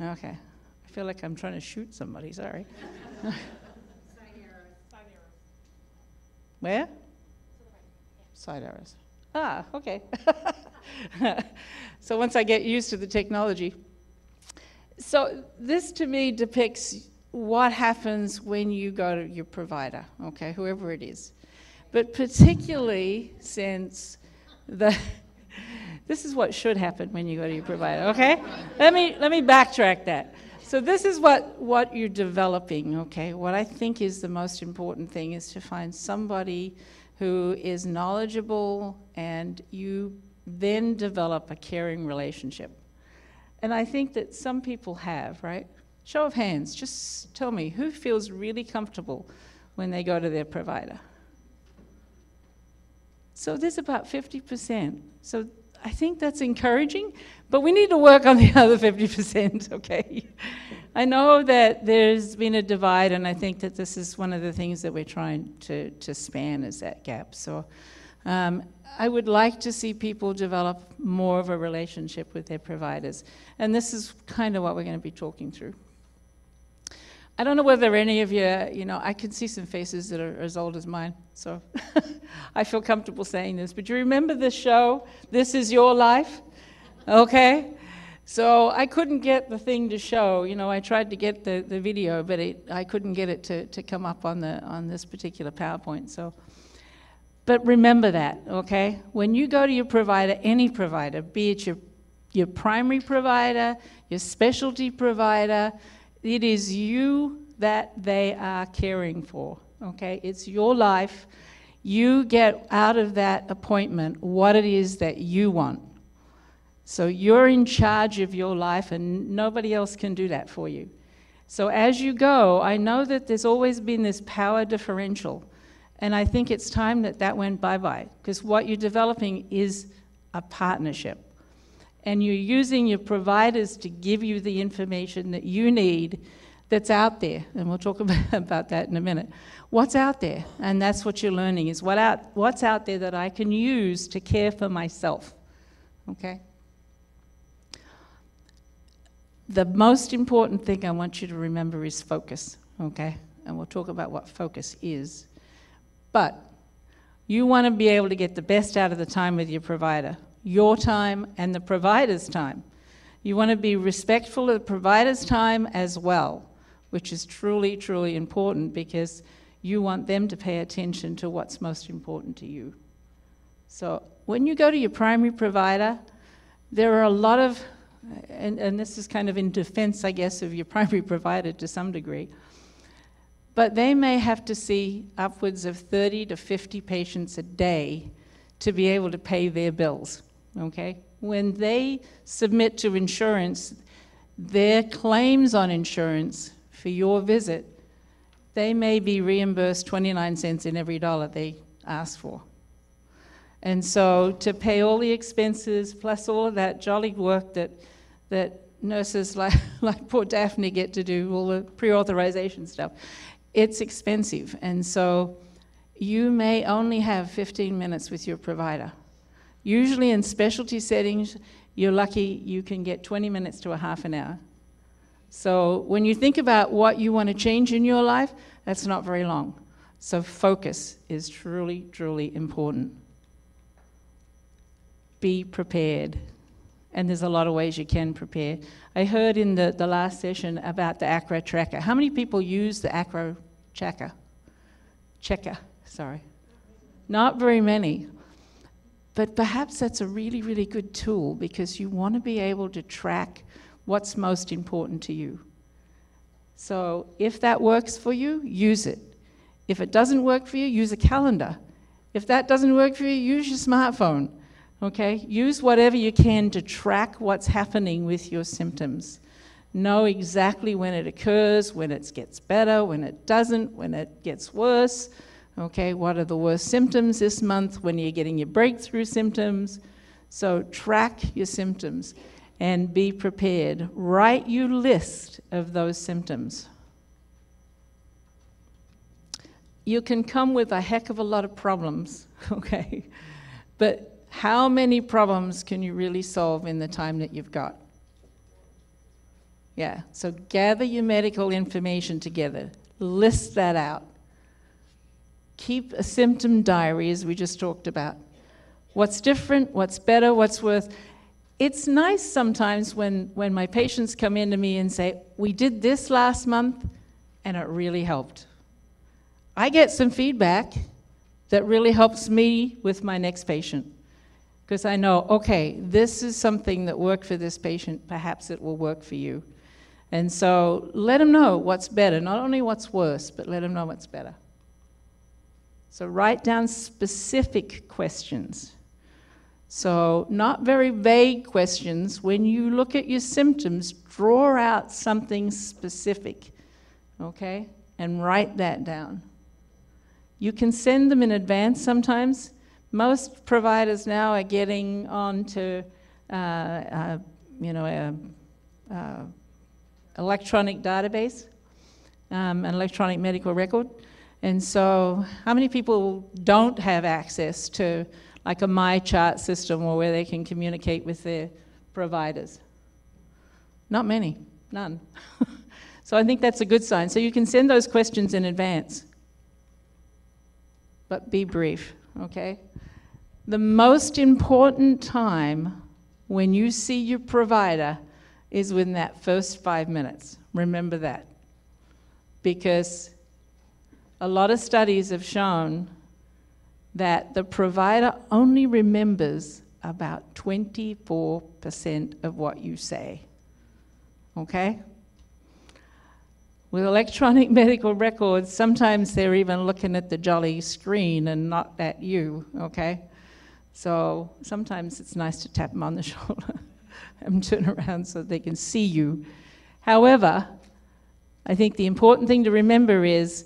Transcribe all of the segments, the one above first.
Okay. I feel like I'm trying to shoot somebody, sorry. Side arrows. Side arrows. Where? Side arrows. Ah, okay. So once I get used to the technology. So this to me depicts what happens when you go to your provider, okay, whoever it is. But particularly since this is what should happen when you go to your provider, okay? Let me backtrack that. So this is what you're developing, okay? What I think is the most important thing is to find somebody who is knowledgeable, and you then develop a caring relationship. And I think that some people have, right? Show of hands, just tell me, who feels really comfortable when they go to their provider? So there's about 50%. So I think that's encouraging, but we need to work on the other 50%, okay? I know that there's been a divide, and I think that this is one of the things that we're trying to span is that gap. So I would like to see people develop more of a relationship with their providers, and this is kind of what we're going to be talking through. I don't know whether any of you, I can see some faces that are as old as mine, so I feel comfortable saying this, but you remember this show, This Is Your Life? Okay? So I couldn't get the thing to show, I tried to get the video, but I couldn't get it to come up on this particular PowerPoint, so. But remember that, okay? When you go to your provider, any provider, be it your primary provider, your specialty provider, it is you that they are caring for, okay? It's your life. You get out of that appointment what it is that you want. So you're in charge of your life, and nobody else can do that for you. So as you go, I know that there's always been this power differential, and I think it's time that went bye-bye, because what you're developing is a partnership. And you're using your providers to give you the information that you need that's out there. And we'll talk about that in a minute. What's out there? And that's what you're learning, is what's out there that I can use to care for myself, okay? The most important thing I want you to remember is focus, okay? And we'll talk about what focus is. But you want to be able to get the best out of the time with your provider, your time and the provider's time. You want to be respectful of the provider's time as well, which is truly, truly important, because you want them to pay attention to what's most important to you. So when you go to your primary provider, there are a lot of, and this is kind of in defense, I guess, of your primary provider to some degree, but they may have to see upwards of 30 to 50 patients a day to be able to pay their bills, okay? When they submit to insurance their claims on insurance for your visit, they may be reimbursed 29 cents in every dollar they ask for. And so to pay all the expenses plus all of that jolly work that nurses like poor Daphne get to do, all the pre-authorization stuff, it's expensive. And so you may only have 15 minutes with your provider. Usually in specialty settings, you're lucky you can get 20 minutes to a half an hour. So when you think about what you want to change in your life, that's not very long. So focus is truly, truly important. Be prepared. And there's a lot of ways you can prepare. I heard in the last session about the Acro tracker. How many people use the Acro checker? Not very many. But perhaps that's a really, really good tool, because you want to be able to track what's most important to you. So if that works for you, use it. If it doesn't work for you, use a calendar. If that doesn't work for you, use your smartphone. Okay? Use whatever you can to track what's happening with your symptoms. Know exactly when it occurs, when it gets better, when it doesn't, when it gets worse. Okay, what are the worst symptoms this month, when you're getting your breakthrough symptoms? So track your symptoms and be prepared. Write your list of those symptoms. You can come with a heck of a lot of problems, okay? But how many problems can you really solve in the time that you've got? Yeah, so gather your medical information together. List that out. Keep a symptom diary, as we just talked about. What's different, what's better, what's worth. It's nice sometimes when my patients come in to me and say, we did this last month and it really helped. I get some feedback that really helps me with my next patient, because I know, okay, this is something that worked for this patient, perhaps it will work for you. And so let them know what's better, not only what's worse, but let them know what's better. So write down specific questions. So not very vague questions. When you look at your symptoms, draw out something specific, okay? And write that down. You can send them in advance sometimes. Most providers now are getting on to, electronic database, an electronic medical record. And so how many people don't have access to like a MyChart system or where they can communicate with their providers? Not many, none. So I think that's a good sign. So you can send those questions in advance, but be brief, okay? The most important time when you see your provider is within that first 5 minutes. Remember that. Because a lot of studies have shown that the provider only remembers about 24% of what you say, okay? With electronic medical records, sometimes they're even looking at the jolly screen and not at you, okay? So sometimes it's nice to tap them on the shoulder and turn around so they can see you. However, I think the important thing to remember is,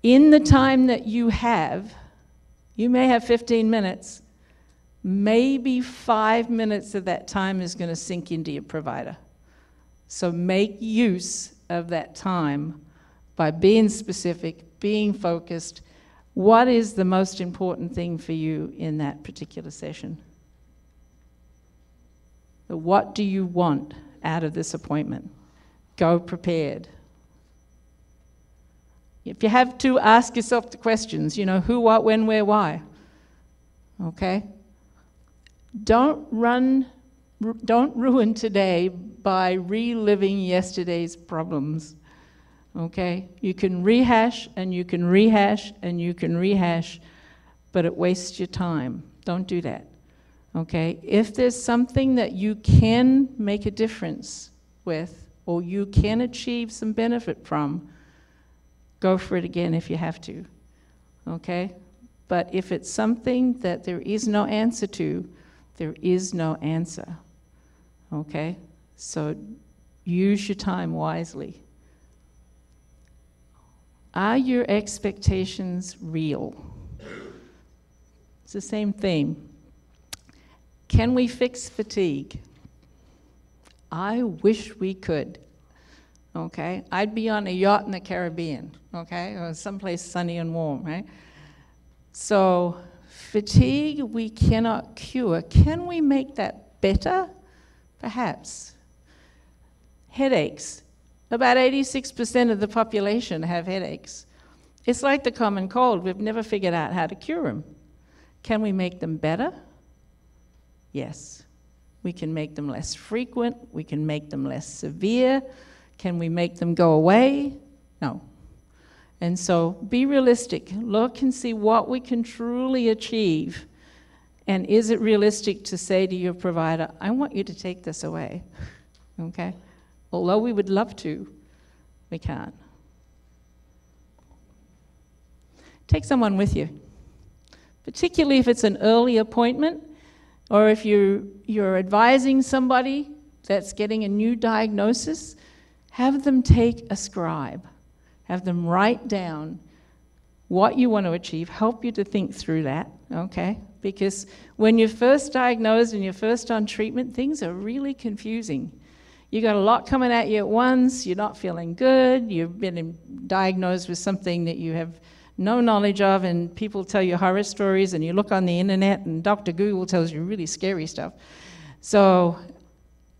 in the time that you have, you may have 15 minutes, maybe 5 minutes of that time is going to sink into your provider. So make use of that time by being specific, being focused. What is the most important thing for you in that particular session? What do you want out of this appointment? Go prepared. If you have to, ask yourself the questions, who, what, when, where, why. Okay? Don't ruin today by reliving yesterday's problems. Okay? You can rehash and you can rehash and you can rehash, but it wastes your time. Don't do that. Okay? If there's something that you can make a difference with, or you can achieve some benefit from, go for it again if you have to. Okay? But if it's something that there is no answer to, there is no answer. Okay? So use your time wisely. Are your expectations real? It's the same theme. Can we fix fatigue? I wish we could. Okay? I'd be on a yacht in the Caribbean, okay? Or someplace sunny and warm, right? So fatigue we cannot cure. Can we make that better? Perhaps. Headaches. About 86% of the population have headaches. It's like the common cold. We've never figured out how to cure them. Can we make them better? Yes. We can make them less frequent. We can make them less severe. Can we make them go away? No. And so be realistic. Look and see what we can truly achieve. And is it realistic to say to your provider, I want you to take this away? Okay? Although we would love to, we can't. Take someone with you, particularly if it's an early appointment, or if you're advising somebody that's getting a new diagnosis. Have them take a scribe. Have them write down what you want to achieve, help you to think through that, okay? Because when you're first diagnosed and you're first on treatment, things are really confusing. You got a lot coming at you at once, you're not feeling good, you've been diagnosed with something that you have no knowledge of, and people tell you horror stories, and you look on the internet and Dr. Google tells you really scary stuff. So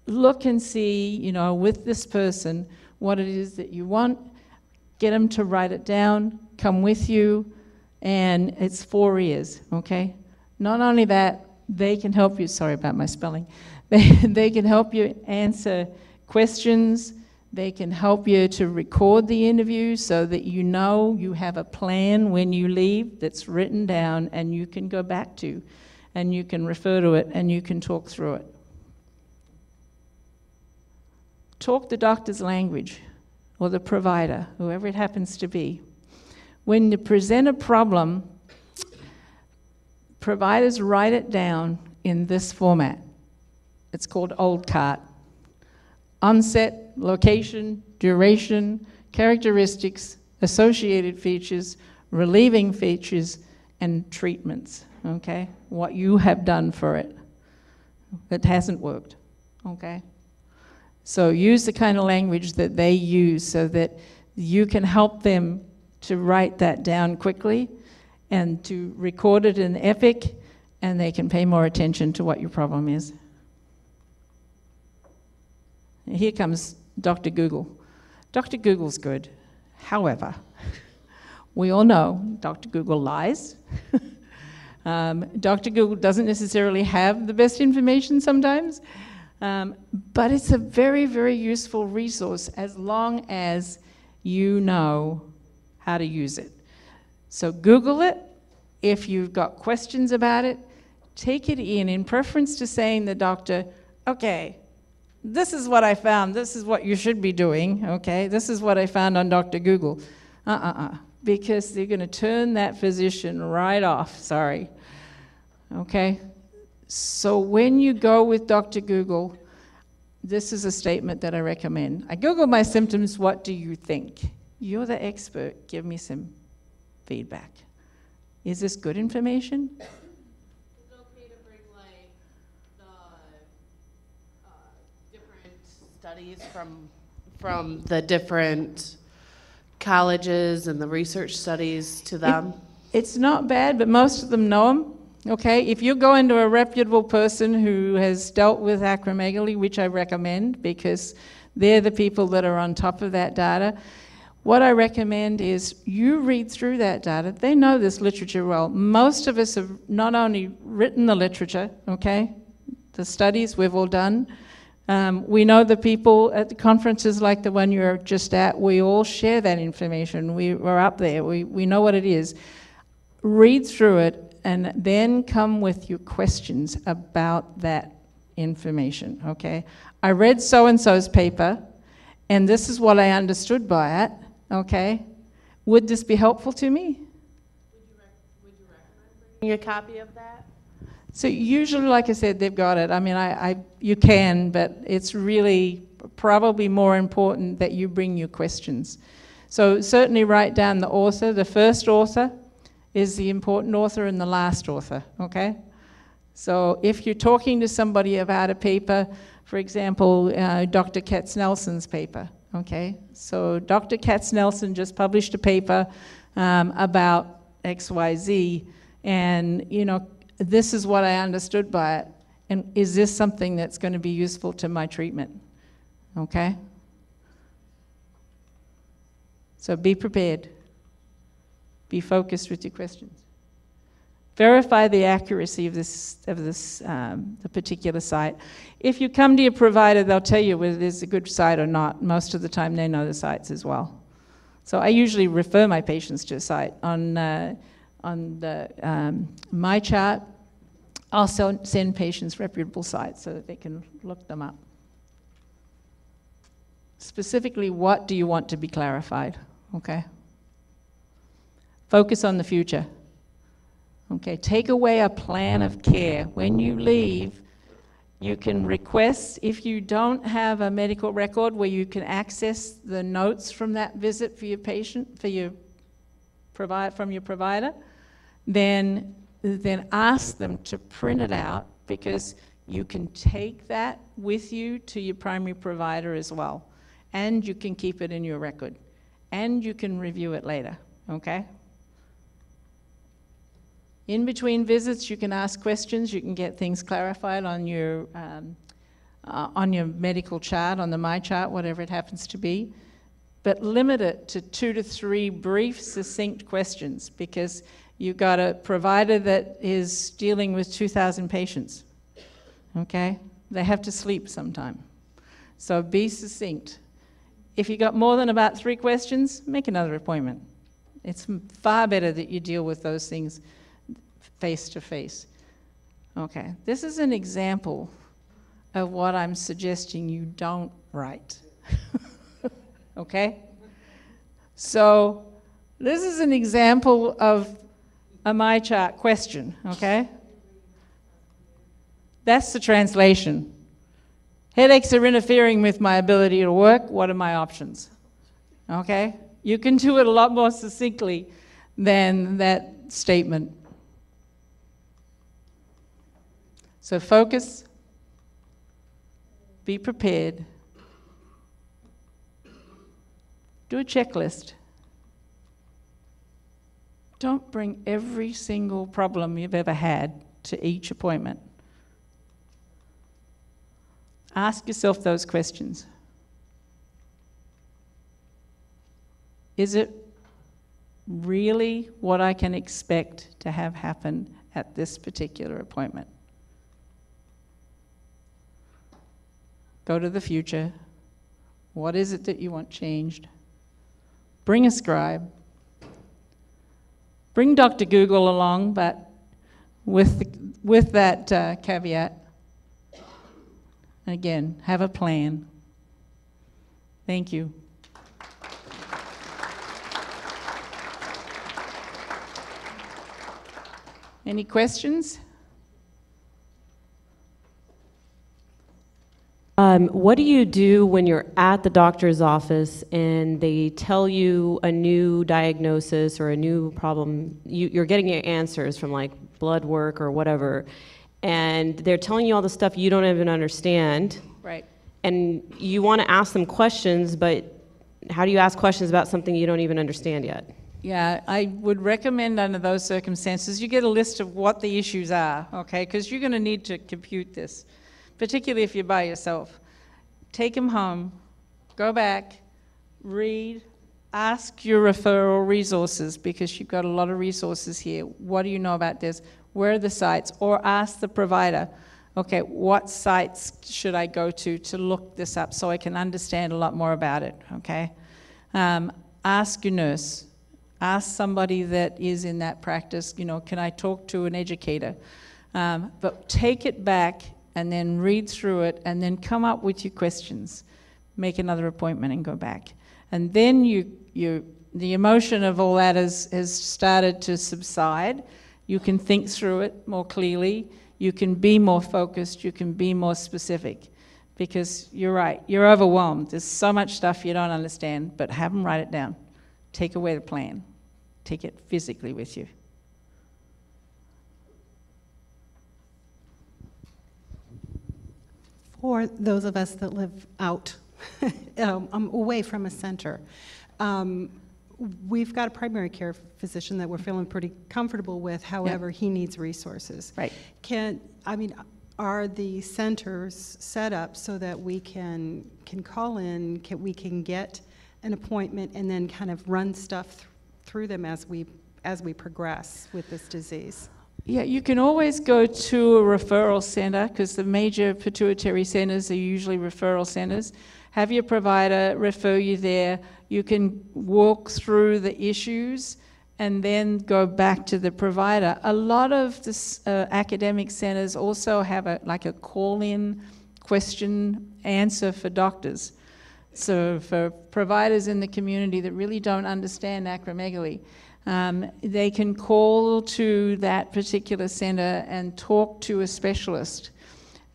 look and see, you know, with this person, what it is that you want, get them to write it down, come with you, and it's 4 ears, okay? Not only that, they can help you, sorry about my spelling, they can help you answer questions, they can help you to record the interview so that you know you have a plan when you leave that's written down and you can go back to, and you can refer to it and you can talk through it. Talk the doctor's language, or the provider, whoever it happens to be. When you present a problem, providers write it down in this format. It's called old cart. Onset, location, duration, characteristics, associated features, relieving features, and treatments, okay? What you have done for it that hasn't worked, okay? So use the kind of language that they use so that you can help them to write that down quickly and to record it in Epic, and they can pay more attention to what your problem is. Here comes Dr. Google. Dr. Google's good. However, we all know Dr. Google lies. Dr. Google doesn't necessarily have the best information sometimes, but it's a very, very useful resource as long as you know how to use it. So Google it. If you've got questions about it, take it in preference to saying to the doctor, okay, this is what I found, this is what you should be doing, okay? This is what I found on Dr. Google. Because they're going to turn that physician right off, sorry. Okay? So when you go with Dr. Google, this is a statement that I recommend. I Google my symptoms, what do you think? You're the expert, give me some feedback. Is this good information? Is it okay to bring like the different studies from the different colleges and the research studies to them? It's not bad, but most of them know them. Okay, if you go into a reputable person who has dealt with acromegaly, which I recommend because they're the people that are on top of that data, what I recommend is you read through that data. They know this literature well. Most of us have not only written the literature, okay, the studies we've all done. We know the people at the conferences like the one you're just at, we all share that information. We're up there, we know what it is. Read through it and then come with your questions about that information, okay? I read so-and-so's paper, and this is what I understood by it, okay? Would this be helpful to me? Would you recommend bringing a copy of that? So usually, like I said, they've got it. I mean, you can, but it's really probably more important that you bring your questions. So certainly write down the author. The first author is the important author and the last author, okay? So if you're talking to somebody about a paper, for example, Dr. Katz-Nelson's paper, okay? So Dr. Katz-Nelson just published a paper about XYZ, and, you know, this is what I understood by it, and is this something that's going to be useful to my treatment, okay? So be prepared. Be focused with your questions. Verify the accuracy of the particular site. If you come to your provider, they'll tell you whether there's a good site or not. Most of the time, they know the sites as well. So I usually refer my patients to a site. On my chart, I'll send patients reputable sites so that they can look them up. Specifically, what do you want to be clarified? Okay. Focus on the future. Okay, take away a plan of care. When you leave, you can request, if you don't have a medical record where you can access the notes from that visit for your patient, from your provider, then ask them to print it out, because you can take that with you to your primary provider as well. And you can keep it in your record. And you can review it later, okay? In between visits, you can ask questions, you can get things clarified on your on your medical chart, on the My Chart, whatever it happens to be, but limit it to 2 to 3 brief, succinct questions, because you've got a provider that is dealing with 2,000 patients, okay? They have to sleep sometime. So be succinct. If you got more than about 3 questions, make another appointment. It's far better that you deal with those things face to face. Okay, this is an example of what I'm suggesting you don't write. Okay? So this is an example of a My Chart question, okay? That's the translation. Headaches are interfering with my ability to work. What are my options? Okay? You can do it a lot more succinctly than that statement. So focus, be prepared, do a checklist. Don't bring every single problem you've ever had to each appointment. Ask yourself those questions. Is it really what I can expect to have happen at this particular appointment? Go to the future. What is it that you want changed? Bring a scribe. Bring Dr. Google along, but with that caveat. Again, have a plan. Thank you. Any questions? What do you do when you're at the doctor's office and they tell you a new diagnosis or a new problem? You're getting your answers from like blood work or whatever, and they're telling you all the stuff you don't even understand. Right. And you want to ask them questions, but how do you ask questions about something you don't even understand yet? Yeah, I would recommend under those circumstances, you get a list of what the issues are, okay? Because you're going to need to compute this, particularly if you're by yourself. Take them home, go back, read, ask your referral resources, because you've got a lot of resources here. What do you know about this? Where are the sites? Or ask the provider, okay, what sites should I go to look this up so I can understand a lot more about it, okay? Ask your nurse. Ask somebody that is in that practice, you know, can I talk to an educator? But take it back and then read through it and then come up with your questions. Make another appointment and go back. And then the emotion of all that has started to subside. You can think through it more clearly. You can be more focused. You can be more specific. Because you're right, you're overwhelmed. There's so much stuff you don't understand, but have them write it down. Take away the plan. Take it physically with you. For those of us that live out, away from a center, we've got a primary care physician that we're feeling pretty comfortable with. However, he needs resources. Right. Are the centers set up so that we can call in, we can get an appointment and then kind of run stuff through them as we progress with this disease? Yeah, you can always go to a referral center, because the major pituitary centers are usually referral centers. Have your provider refer you there. You can walk through the issues and then go back to the provider. A lot of the academic centers also have a call-in question answer for doctors. So for providers in the community that really don't understand acromegaly, they can call to that particular center and talk to a specialist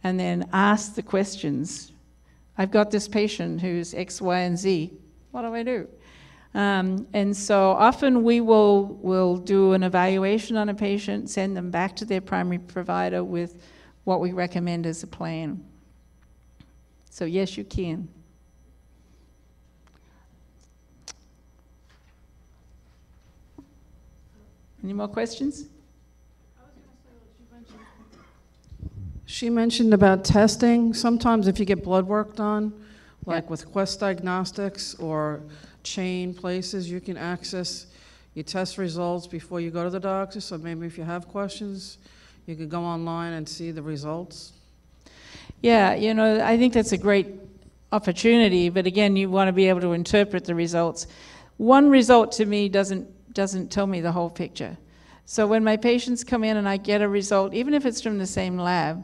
and then ask the questions. I've got this patient who's X, Y, and Z. What do I do? And so often we will do an evaluation on a patient, send them back to their primary provider with what we recommend as a plan. So yes, you can. Any more questions? She mentioned about testing. Sometimes if you get blood work done, like with Quest Diagnostics or Chain places, you can access your test results before you go to the doctor. So maybe if you have questions, you could go online and see the results. Yeah, you know, I think that's a great opportunity, but again, you want to be able to interpret the results. One result to me doesn't tell me the whole picture. So when my patients come in and I get a result, even if it's from the same lab,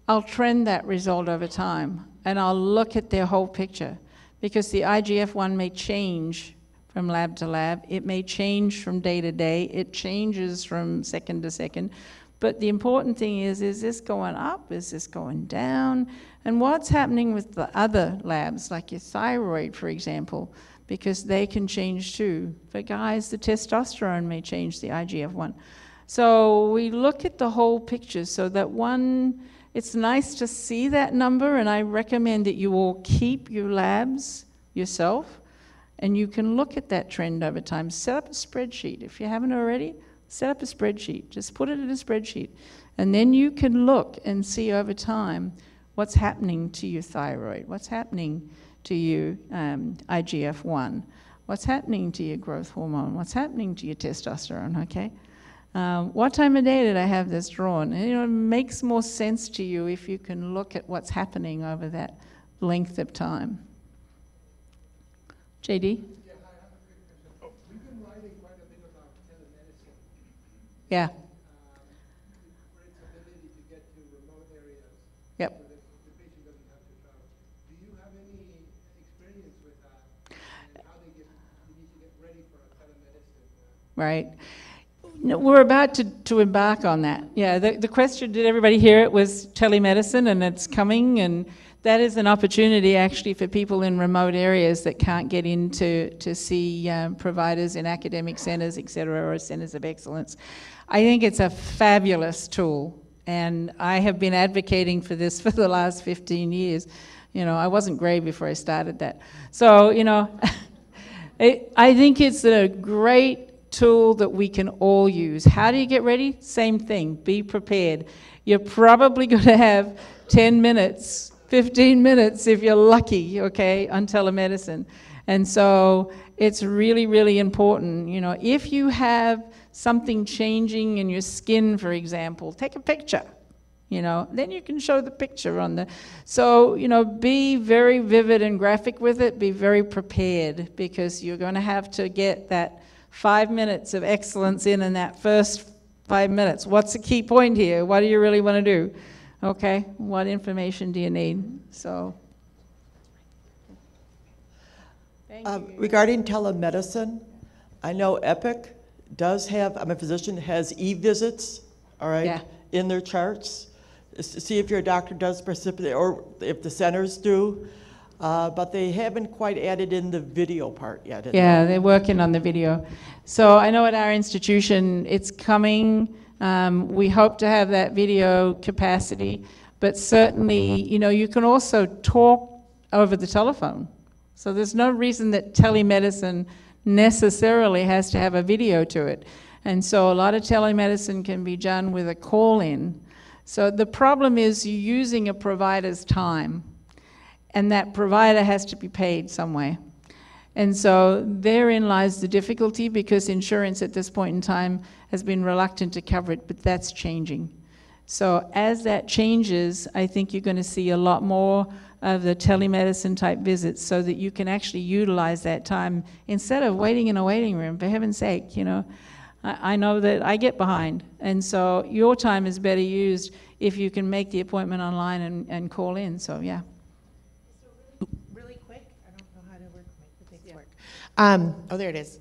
I'll trend that result over time, and I'll look at their whole picture, because the IGF-1 may change from lab to lab. It may change from day to day. It changes from second to second. But the important thing is this going up? Is this going down? And what's happening with the other labs, like your thyroid, for example, because they can change too. For guys, the testosterone may change the IGF-1. So we look at the whole picture so that it's nice to see that number, and I recommend that you all keep your labs yourself, and you can look at that trend over time. Set up a spreadsheet. If you haven't already, set up a spreadsheet. Just put it in a spreadsheet. And then you can look and see over time what's happening to your thyroid, what's happening to your IGF-1, what's happening to your growth hormone, what's happening to your testosterone, okay? What time of day did I have this drawn? And, you know, it makes more sense to you if you can look at what's happening over that length of time. JD? Yeah, I have a quick question. We've been writing quite a bit about telemedicine. Yeah. For its ability to get to remote areas. Yep. So that the patient doesn't have to travel. Do you have any experience with that? And how they need to get ready for a telemedicine? Right. No, we're about to embark on that. Yeah, the question, did everybody hear it, was telemedicine, and it's coming, and that is an opportunity actually for people in remote areas that can't get in to see providers in academic centers, et cetera, or centers of excellence. I think it's a fabulous tool, and I have been advocating for this for the last 15 years. You know, I wasn't gray before I started that. So, you know, I think it's a great tool that we can all use. How do you get ready? Same thing, be prepared. You're probably going to have 10 minutes, 15 minutes if you're lucky, okay, on telemedicine. And so it's really, really important. You know, if you have something changing in your skin, for example, take a picture. You know, then you can show the picture on the, so, you know, be very vivid and graphic with it, be very prepared, because you're going to have to get that 5 minutes of excellence in that first 5 minutes. What's the key point here? What do you really want to do? Okay, what information do you need? So, thank you. Regarding telemedicine, I know Epic does have, I'm a physician, has e-visits, all right, Yeah. in their charts. See if your doctor does participate, or if the centers do. But they haven't quite added in the video part yet. Yeah, they're working on the video. So I know at our institution it's coming. We hope to have that video capacity, but certainly, you know, you can also talk over the telephone. So there's no reason that telemedicine necessarily has to have a video to it. And so a lot of telemedicine can be done with a call-in. So the problem is you're using a provider's time, and that provider has to be paid some way. And so therein lies the difficulty, because insurance at this point in time has been reluctant to cover it, but that's changing. So as that changes, I think you're going to see a lot more of the telemedicine type visits, so that you can actually utilize that time instead of waiting in a waiting room, for heaven's sake. You know, I know that I get behind, and so your time is better used if you can make the appointment online and call in. So yeah. Really quick, I don't know how to make the things work. Oh, there it is.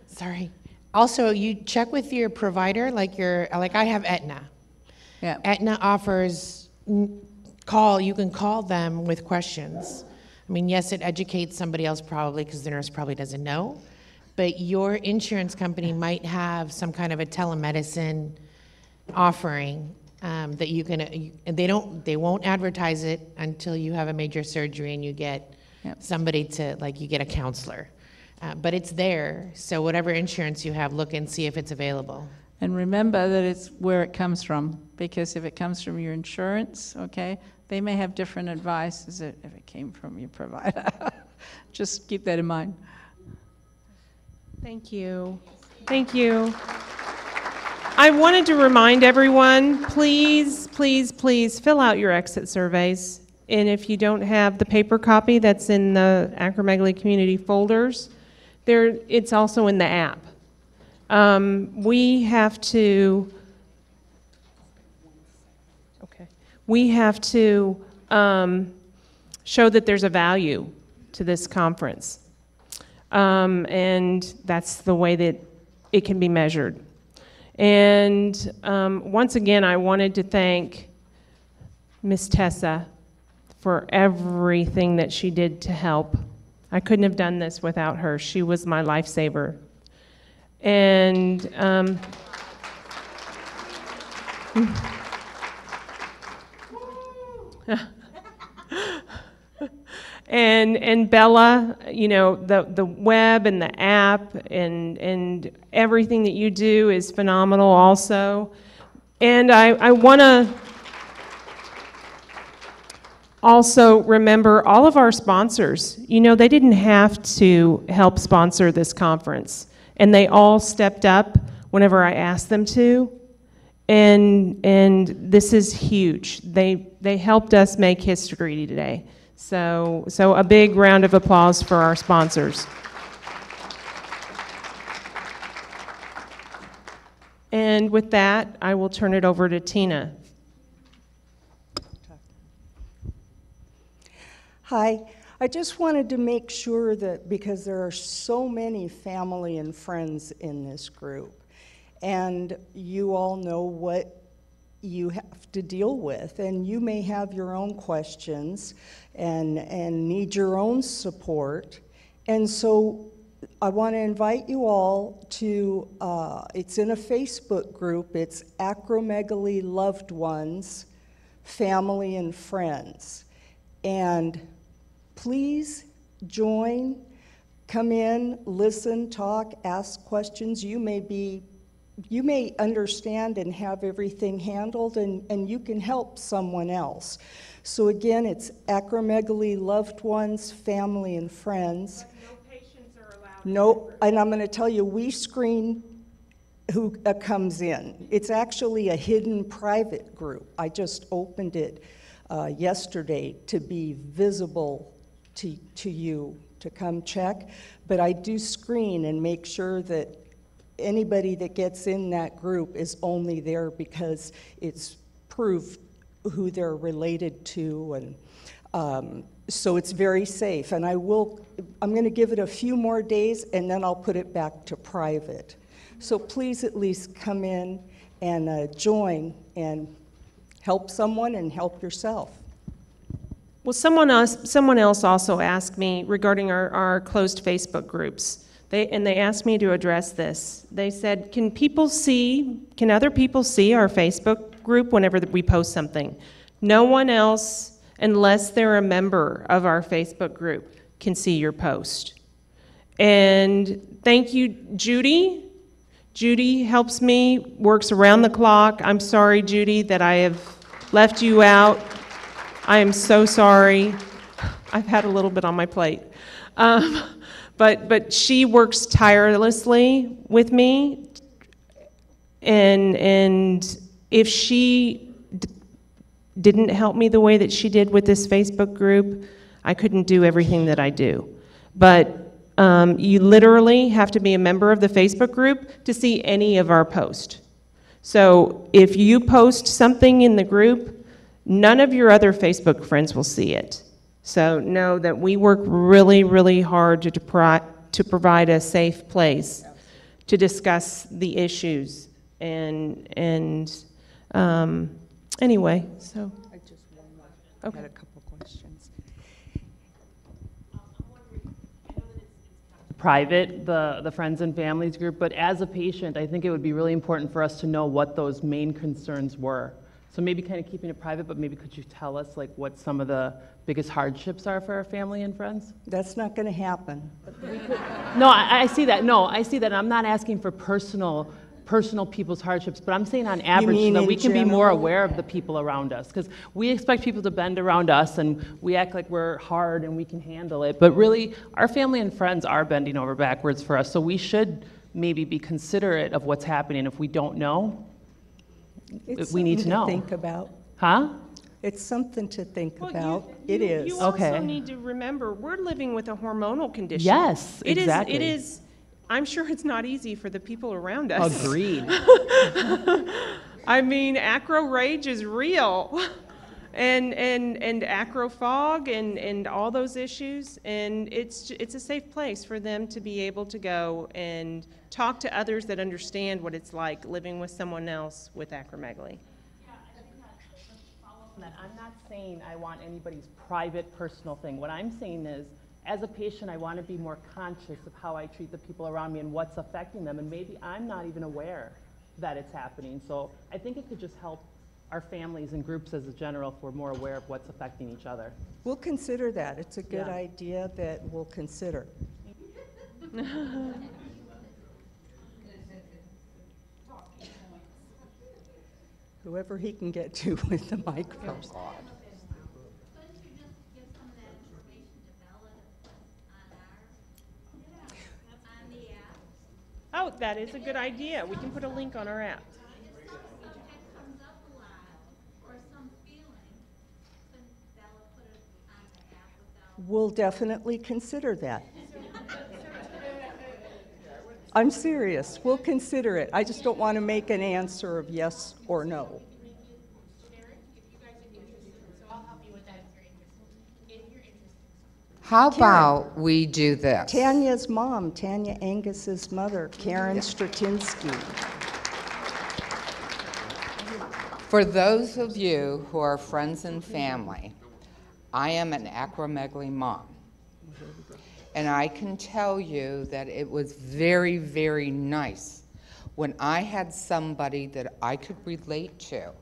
Sorry. Also, you check with your provider, like I have Aetna. Yeah. Aetna offers you can call them with questions. I mean, yes, it educates somebody else probably, because the nurse probably doesn't know, but your insurance company might have some kind of a telemedicine offering that you can, they won't advertise it until you have a major surgery and you get somebody to, like, you get a counselor. But it's there, so whatever insurance you have, look and see if it's available. And remember that it's where it comes from, because if it comes from your insurance, okay, they may have different advice as if it came from your provider. Just keep that in mind. Thank you. Thank you. I wanted to remind everyone, please, please, please fill out your exit surveys. And if you don't have the paper copy that's in the Acromegaly community folders, it's also in the app. We have to show that there's a value to this conference. And that's the way that it can be measured. And once again, I wanted to thank Miss Tessa for everything that she did to help. I couldn't have done this without her. She was my lifesaver. And and Bella, you know, the web and the app and everything that you do is phenomenal also. And I want to also remember all of our sponsors. You know, they didn't have to help sponsor this conference, and they all stepped up whenever I asked them to. And this is huge. They helped us make history today. So a big round of applause for our sponsors. And with that, I will turn it over to Tina. Hi, I just wanted to make sure that, because there are so many family and friends in this group, and you all know what you have to deal with, and you may have your own questions and need your own support. And so I want to invite you all to, it's in a Facebook group, it's Acromegaly Loved Ones, Family and Friends. And please join, come in, listen, talk, ask questions. You may understand and have everything handled, and you can help someone else. So again, it's Acromegaly Loved Ones, Family and Friends. But no patients are allowed. No, and I'm going to tell you, we screen who comes in. It's actually a hidden private group. I just opened it yesterday to be visible to you, to come check. But I do screen and make sure that anybody that gets in that group is only there because it's proved who they're related to, and so it's very safe. And I'm going to give it a few more days, and then I'll put it back to private. So please at least come in and join and help someone and help yourself. Well, someone else also asked me regarding our closed Facebook groups. They asked me to address this. They said, can other people see our Facebook group whenever we post something? No one else, unless they're a member of our Facebook group, can see your post. And thank you, Judy. Judy helps me, works around the clock. I'm sorry, Judy, that I have left you out. I am so sorry. I've had a little bit on my plate. But she works tirelessly with me, and if she didn't help me the way that she did with this Facebook group, I couldn't do everything that I do. But you literally have to be a member of the Facebook group to see any of our posts. So if you post something in the group, none of your other Facebook friends will see it. So know that we work really, really hard to provide a safe place to discuss the issues. And anyway, so. I just Okay. had a couple questions. Private, the friends and families group, but as a patient, I think it would be really important for us to know what those main concerns were. So maybe kind of keeping it private, but maybe could you tell us like what some of the biggest hardships are for our family and friends? That's not going to happen. No, I see that. No, I see that. I'm not asking for personal personal people's hardships, but I'm saying on average so mean that in we can be more general? aware of the people around us. Because we expect people to bend around us and we act like we're hard and we can handle it. But really, our family and friends are bending over backwards for us. So we should maybe be considerate of what's happening. If we don't know, It's we need to something know. think about. Huh? It's something to think Well, about. It is. You also Okay. need to remember, we're living with a hormonal condition. Yes, It is. exactly. It is, I'm sure it's not easy for the people around us. Agreed. I mean, acro rage is real. And acro fog and all those issues. And it's a safe place for them to be able to go and talk to others that understand what it's like living with someone else with acromegaly. I'm not saying I want anybody's private, personal thing. What I'm saying is, as a patient, I want to be more conscious of how I treat the people around me and what's affecting them, and maybe I'm not even aware that it's happening. So I think it could just help our families and groups as a general if we're more aware of what's affecting each other. We'll consider that. It's a good Yeah. idea that we'll consider. Whoever he can get to with the microphone. Couldn't you just give some of that information to Bella to put on the app? Oh, that is a good idea. We can put a link on our app. If something that comes up a lot, or some feeling, couldn't Bella put it on the app without? We'll definitely consider that. I'm serious. We'll consider it. I just don't want to make an answer of yes or no. How about we do this? Tanya's mom, Tanya Angus's mother, Karen Stratinsky. For those of you who are friends and family, I am an acromegaly mom. And I can tell you that it was very, very nice when I had somebody that I could relate to.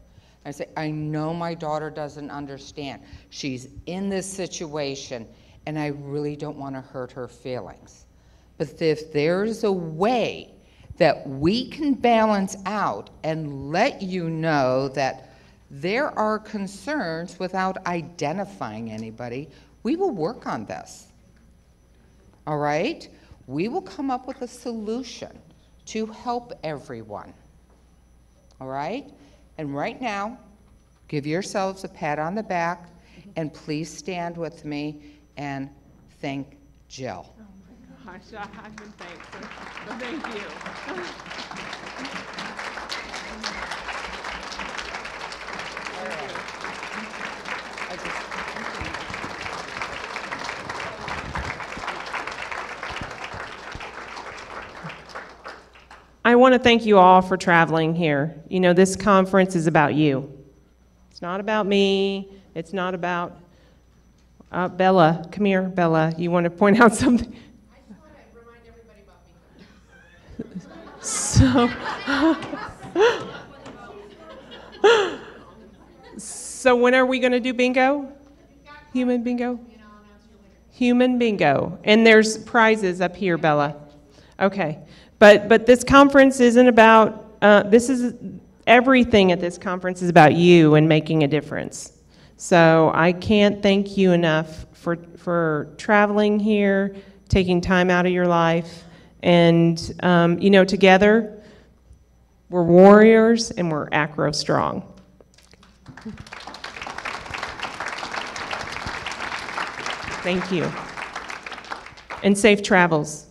I say, I know my daughter doesn't understand. She's in this situation, and I really don't want to hurt her feelings. But if there's a way that we can balance out and let you know that there are concerns without identifying anybody, we will work on this. All right? We will come up with a solution to help everyone. All right? And right now, give yourselves a pat on the back, and please stand with me and thank Jill. Oh my gosh, I've been thankful. So thank you. I want to thank you all for traveling here. You know, this conference is about you. It's not about me. It's not about Bella. Come here, Bella. You want to point out something? I just want to remind everybody about bingo. So when are we going to do bingo? Human bingo? Human bingo. And there's prizes up here, Bella. Okay. But this conference isn't about, everything at this conference is about you and making a difference. So I can't thank you enough for traveling here, taking time out of your life, and, you know, together, we're warriors and we're acro strong. Thank you. And safe travels.